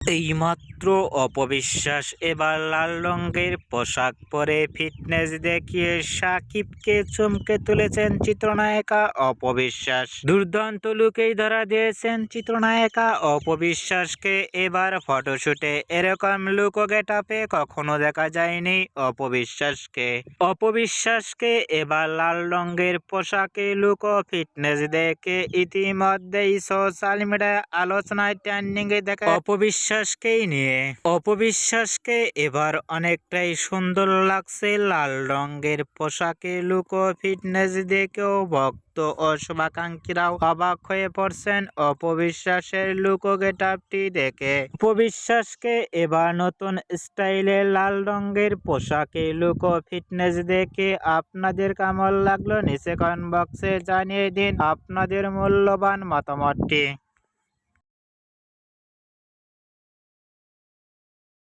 এইমাত্র অপবিশ্বাস এবার লাল রঙের পোশাক পরে ফিটনেস দেখিয়ে সাকিবকে চমকে তুলেছেন চিত্রনায়িকা অপবিশ্বাস। দুর্দান্ত লুকেই ধরা দিয়েছেন চিত্রনায়িকা অপবিশ্বাসকে। এবার ফটোশুটে এরকম লুক ও গেটআপে কখনো দেখা যায়নি অপবিশ্বাসকে। অপবিশ্বাসকে এবার লাল রঙের পোশাকে লুক ও ফিটনেস দেখে ইতিমধ্যেই সোশ্যাল মিডিয়ায় আলোচনায় ট্রেন্ডিং এ দেখা অপবিশ্বাসকেই নিয়ে। অপবিশ্বাসকে এবার অনেকটাই সুন্দর লাগছে লাল রঙের পোশাকে লুক ও ফিটনেস দেখেও ভক্ত ও শুভাকাঙ্ক্ষীরাও অবাক হয়ে পড়ছেন অপবিশ্বাসের লুক ও গেটআপটি দেখে। অপবিশ্বাসকে এবার নতুন স্টাইলের লাল রঙের পোশাকে লুক ও ফিটনেস দেখে আপনাদের কেমন লাগলো নিচে কমেন্ট বক্সে জানিয়ে দিন আপনাদের মূল্যবান মতামতটি।